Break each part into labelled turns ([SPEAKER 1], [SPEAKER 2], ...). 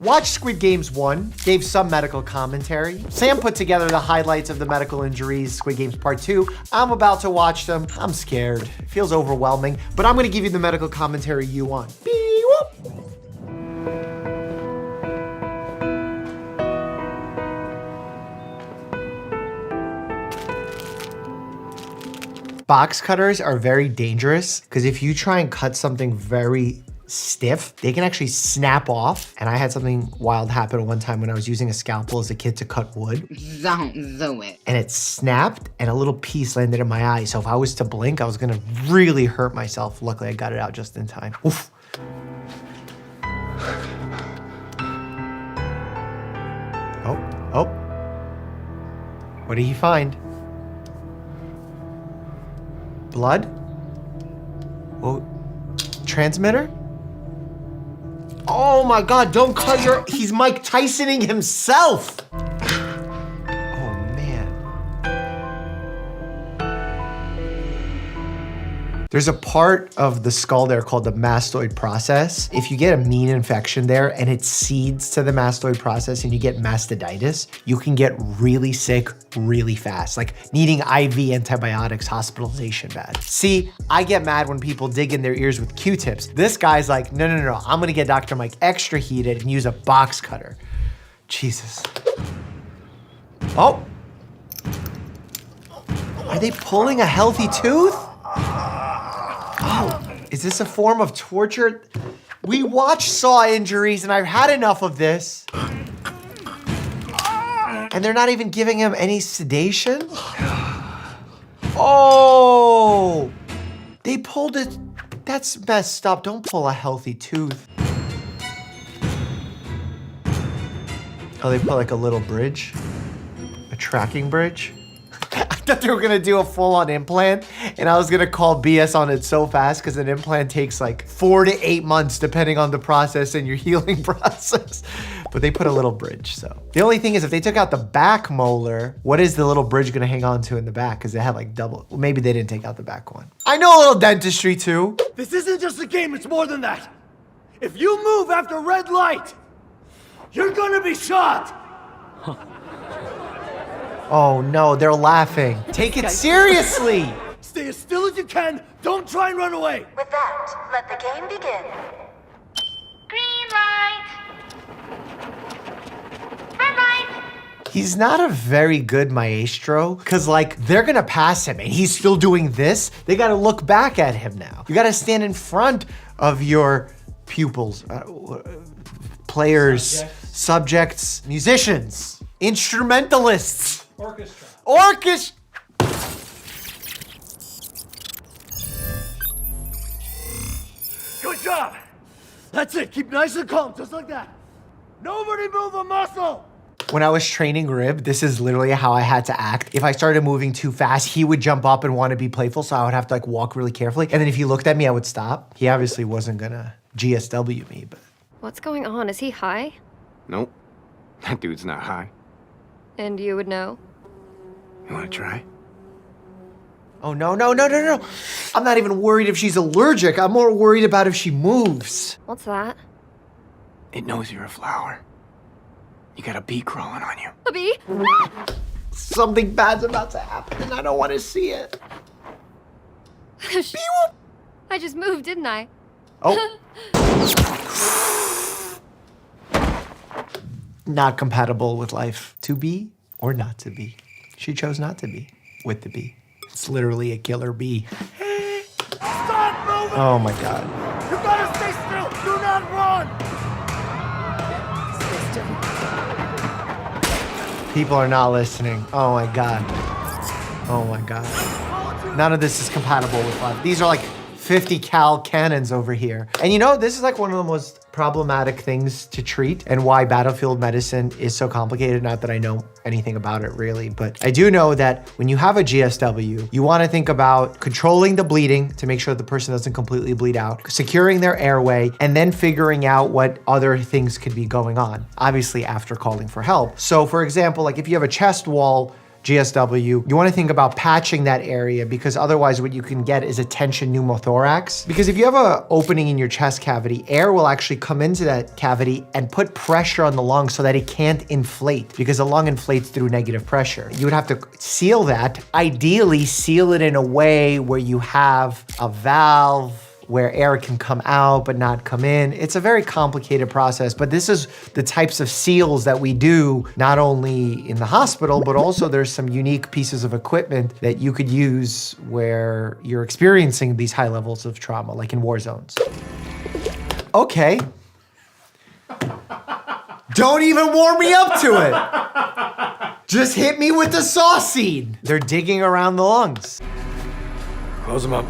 [SPEAKER 1] Watch Squid Games 1, gave some medical commentary. Sam put together the highlights of the medical injuries, Squid Games Part 2. I'm about to watch them. I'm scared. It feels overwhelming, but I'm gonna give you the medical commentary you want. Beep-whoop. Box cutters are very dangerous because if you try and cut something very stiff, they can actually snap off. And I had something wild happen one time when I was using a scalpel as a kid to cut wood.
[SPEAKER 2] Don't do it.
[SPEAKER 1] And it snapped and a little piece landed in my eye. So if I was to blink, I was gonna really hurt myself. Luckily, I got it out just in time. Oof. Oh. What did he find? Blood? Oh, transmitter? Oh my God, don't cut your, he's Mike Tysoning himself. Oh man. There's a part of the skull there called the mastoid process. If you get a mean infection there and it seeds to the mastoid process and you get mastiditis, you can get really sick really fast, like needing IV antibiotics, hospitalization bad. See, I get mad when people dig in their ears with Q-tips. This guy's like, no, I'm gonna get Dr. Mike extra heated and use a box cutter. Jesus. Oh. Are they pulling a healthy tooth? Oh, is this a form of torture? We watch Saw injuries and I've had enough of this. And they're not even giving him any sedation? Oh, they pulled it. That's messed up. Don't pull a healthy tooth. Oh, they put like a little bridge, a tracking bridge. I thought they were gonna do a full-on implant and I was gonna call BS on it so fast because an implant takes like 4 to 8 months depending on the process and your healing process. But they put a little bridge, so. The only thing is if they took out the back molar, what is the little bridge gonna hang on to in the back? Because they had like double, well, maybe they didn't take out the back one. I know a little dentistry too.
[SPEAKER 3] This isn't just a game, it's more than that. If you move after red light, you're gonna be shot.
[SPEAKER 1] Oh no, they're laughing. Take it seriously.
[SPEAKER 3] Stay as still as you can. Don't try and run away.
[SPEAKER 4] With that, let the game begin. Green light. Red light.
[SPEAKER 1] He's not a very good maestro, because like, they're gonna pass him and he's still doing this. They gotta look back at him now. You gotta stand in front of your pupils, players, subjects, musicians, instrumentalists. Orchestra.
[SPEAKER 3] Good job. That's it. Keep nice and calm, just like that. Nobody move a muscle.
[SPEAKER 1] When I was training Rib, this is literally how I had to act. If I started moving too fast, he would jump up and want to be playful, so I would have to like walk really carefully. And then if he looked at me, I would stop. He obviously wasn't gonna GSW me, but.
[SPEAKER 5] What's going on? Is he high?
[SPEAKER 6] Nope. That dude's not high.
[SPEAKER 5] And you would know?
[SPEAKER 6] You wanna try?
[SPEAKER 1] Oh, no. I'm not even worried if she's allergic. I'm more worried about if she moves.
[SPEAKER 5] What's that?
[SPEAKER 6] It knows you're a flower. You got a bee crawling on you.
[SPEAKER 5] A bee?
[SPEAKER 1] Something bad's about to happen and I don't want to see it.
[SPEAKER 5] I just moved, didn't I?
[SPEAKER 1] Oh. Not compatible with life. To be or not to be. She chose not to be with the bee. It's literally a killer bee.
[SPEAKER 3] Stop moving.
[SPEAKER 1] Oh my God.
[SPEAKER 3] You gotta stay still. Do not run.
[SPEAKER 1] People are not listening. Oh my God. Oh my God. None of this is compatible with life. These are like 50 cal cannons over here. And you know, this is like one of the most problematic things to treat and why battlefield medicine is so complicated. Not that I know anything about it really, but I do know that when you have a GSW, you want to think about controlling the bleeding to make sure the person doesn't completely bleed out, securing their airway, and then figuring out what other things could be going on, obviously after calling for help. So for example, like if you have a chest wall GSW, you want to think about patching that area because otherwise what you can get is a tension pneumothorax. Because if you have an opening in your chest cavity, air will actually come into that cavity and put pressure on the lung so that it can't inflate because the lung inflates through negative pressure. You would have to seal that, ideally seal it in a way where you have a valve where air can come out but not come in. It's a very complicated process, but this is the types of seals that we do not only in the hospital, but also there's some unique pieces of equipment that you could use where you're experiencing these high levels of trauma, like in war zones. Okay. Don't even warm me up to it. Just hit me with the saw scene. They're digging around the lungs.
[SPEAKER 3] Close them up.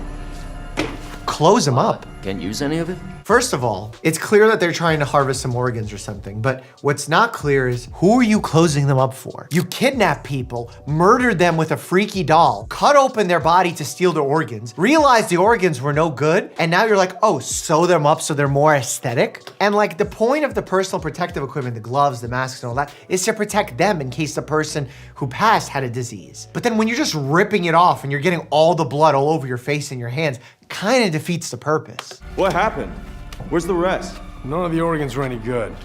[SPEAKER 1] Close them up.
[SPEAKER 2] Can't use any of it?
[SPEAKER 1] First of all, it's clear that they're trying to harvest some organs or something, but what's not clear is who are you closing them up for? You kidnapped people, murdered them with a freaky doll, cut open their body to steal their organs, realized the organs were no good, and now you're like, oh, sew them up so they're more aesthetic? And like the point of the personal protective equipment, the gloves, the masks and all that, is to protect them in case the person who passed had a disease. But then when you're just ripping it off and you're getting all the blood all over your face and your hands, kind of defeats the purpose.
[SPEAKER 7] What happened? Where's the rest?
[SPEAKER 3] None of the organs were any good.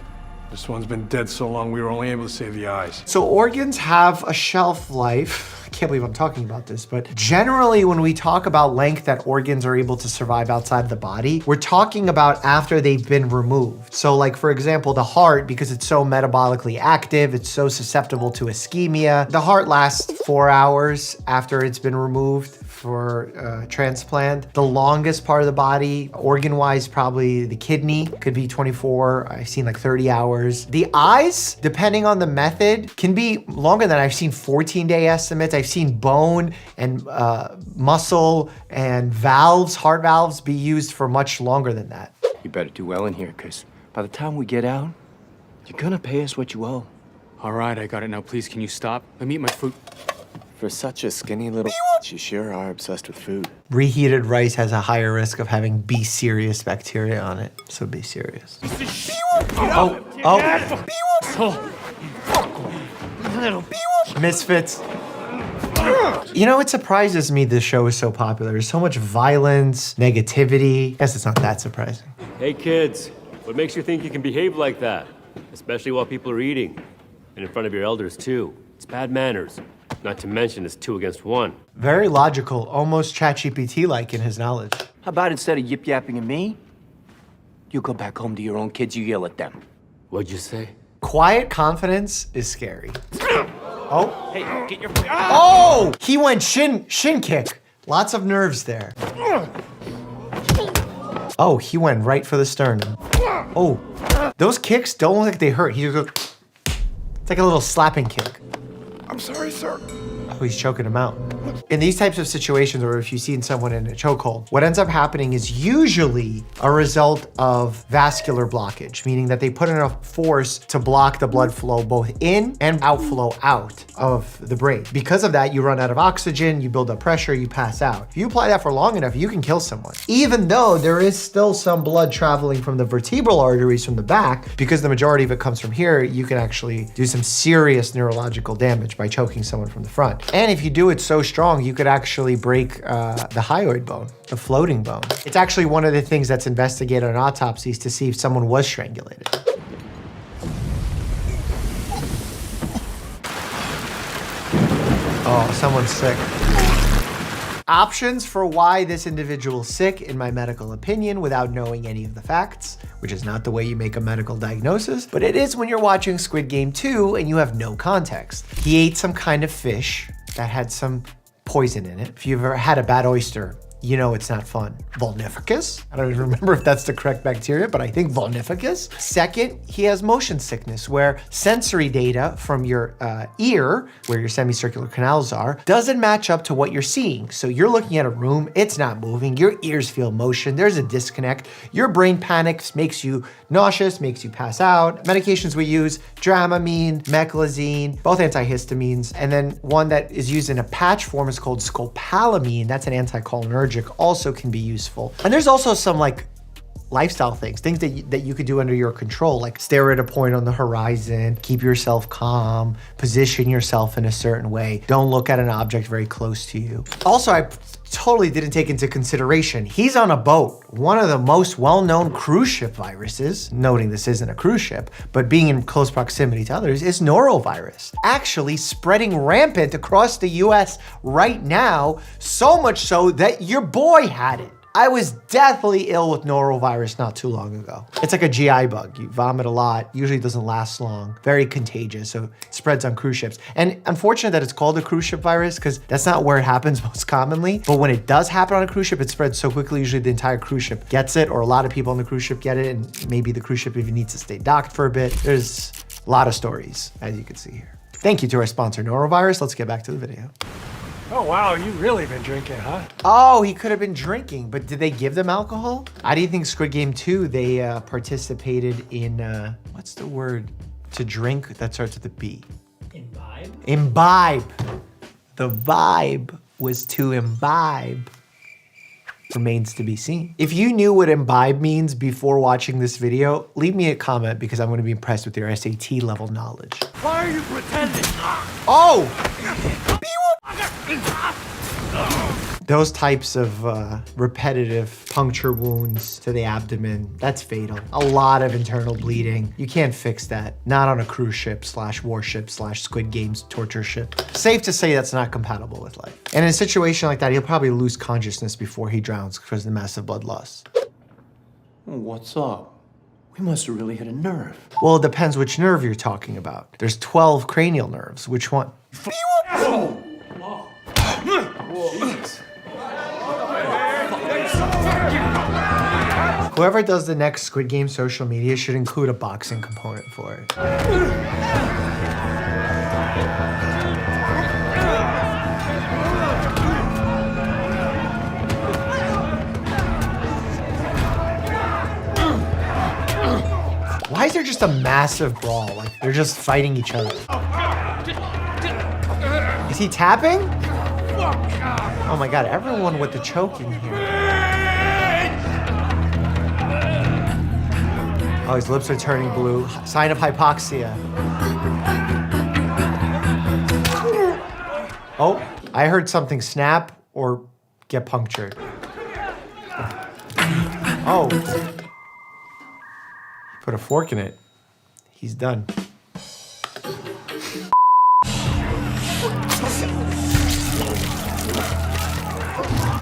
[SPEAKER 3] This one's been dead so long we were only able to save the eyes.
[SPEAKER 1] So organs have a shelf life. I can't believe I'm talking about this, but generally when we talk about length that organs are able to survive outside of the body, we're talking about after they've been removed. So like for example, the heart, because it's so metabolically active, it's so susceptible to ischemia. The heart lasts 4 hours after it's been removed for transplant. The longest part of the body, organ-wise, probably the kidney, could be 24, I've seen like 30 hours. The eyes, depending on the method, can be longer than I've seen 14-day estimates. I've seen bone and muscle and valves, heart valves, be used for much longer than that.
[SPEAKER 6] You better do well in here, because by the time we get out, you're gonna pay us what you owe.
[SPEAKER 8] All right, I got it now. Please, can you stop? Let me eat my food.
[SPEAKER 6] For such a skinny little you sure are obsessed with food.
[SPEAKER 1] Reheated rice has a higher risk of having B serious bacteria on it, so be serious. Misfits. You know, it surprises me this show is so popular. There's so much violence, negativity. I guess it's not that surprising.
[SPEAKER 9] Hey kids, what makes you think you can behave like that? Especially while people are eating. And in front of your elders too. It's bad manners. Not to mention it's 2 against 1.
[SPEAKER 1] Very logical, almost ChatGPT-like in his knowledge.
[SPEAKER 6] How about instead of yip-yapping at me, you go back home to your own kids, you yell at them.
[SPEAKER 9] What'd you say?
[SPEAKER 1] Quiet confidence is scary. Oh.
[SPEAKER 6] Hey, get your...
[SPEAKER 1] Oh! He went shin kick. Lots of nerves there. Oh, he went right for the sternum. Oh, those kicks don't look like they hurt. He just goes, it's like a little slapping kick.
[SPEAKER 3] I'm sorry, sir.
[SPEAKER 1] Oh, he's choking him out. In these types of situations, or if you've seen someone in a chokehold, what ends up happening is usually a result of vascular blockage, meaning that they put enough force to block the blood flow both in and outflow out of the brain. Because of that, you run out of oxygen, you build up pressure, you pass out. If you apply that for long enough, you can kill someone. Even though there is still some blood traveling from the vertebral arteries from the back, because the majority of it comes from here, you can actually do some serious neurological damage by choking someone from the front. And if you do it so strong, you could actually break the hyoid bone, the floating bone. It's actually one of the things that's investigated on autopsies to see if someone was strangulated. Oh, someone's sick. Options for why this individual's sick, in my medical opinion, without knowing any of the facts, which is not the way you make a medical diagnosis, but it is when you're watching Squid Game 2 and you have no context. He ate some kind of fish that had some poison in it. If you've ever had a bad oyster, you know it's not fun. Vulnificus? I don't even remember if that's the correct bacteria, but I think vulnificus. Second, he has motion sickness, where sensory data from your ear, where your semicircular canals are, doesn't match up to what you're seeing. So you're looking at a room, it's not moving, your ears feel motion, there's a disconnect, your brain panics, makes you nauseous, makes you pass out. Medications we use, Dramamine, meclizine, both antihistamines, and then one that is used in a patch form is called scopolamine. That's an anticholinergic, also can be useful. And there's also some like lifestyle things that you could do under your control, like stare at a point on the horizon, keep yourself calm, position yourself in a certain way, don't look at an object very close to you. Also, I totally didn't take into consideration, he's on a boat. One of the most well-known cruise ship viruses, noting this isn't a cruise ship, but being in close proximity to others, is norovirus. Actually spreading rampant across the US right now, so much so that your boy had it. I was deathly ill with norovirus not too long ago. It's like a GI bug. You vomit a lot, usually doesn't last long, very contagious, so it spreads on cruise ships. And unfortunate that it's called a cruise ship virus because that's not where it happens most commonly. But when it does happen on a cruise ship, it spreads so quickly, usually the entire cruise ship gets it, or a lot of people on the cruise ship get it, and maybe the cruise ship even needs to stay docked for a bit. There's a lot of stories, as you can see here. Thank you to our sponsor, Norovirus. Let's get back to the video.
[SPEAKER 2] Oh, wow, you've really been drinking, huh?
[SPEAKER 1] Oh, he could have been drinking, but did they give them alcohol? I didn't think Squid Game 2, they participated in, what's the word to drink that starts with a B? Imbibe? Imbibe. The vibe was to imbibe. Remains to be seen. If you knew what imbibe means before watching this video, leave me a comment because I'm gonna be impressed with your SAT level knowledge.
[SPEAKER 3] Why are you pretending?
[SPEAKER 1] Oh! Those types of repetitive puncture wounds to the abdomen, that's fatal. A lot of internal bleeding. You can't fix that. Not on a cruise ship / warship / Squid Games torture ship. Safe to say that's not compatible with life. And in a situation like that, he'll probably lose consciousness before he drowns because of the massive blood loss.
[SPEAKER 7] What's up? We must have really hit a nerve.
[SPEAKER 1] Well, it depends which nerve you're talking about. There's 12 cranial nerves. Which one? Whoever does the next Squid Game social media should include a boxing component for it. Why is there just a massive brawl? Like, they're just fighting each other. Is he tapping? Oh my God, everyone with the choking here. Oh, his lips are turning blue. Sign of hypoxia. Oh, I heard something snap or get punctured. Oh. Put a fork in it. He's done.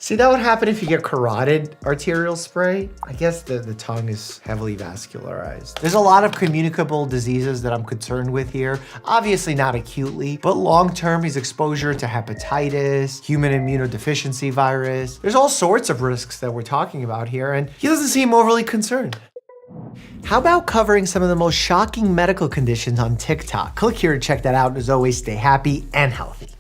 [SPEAKER 1] See, that would happen if you get carotid arterial spray. I guess the tongue is heavily vascularized. There's a lot of communicable diseases that I'm concerned with here. Obviously not acutely, but long-term is exposure to hepatitis, human immunodeficiency virus. There's all sorts of risks that we're talking about here, and he doesn't seem overly concerned. How about covering some of the most shocking medical conditions on TikTok? Click here to check that out. As always, stay happy and healthy.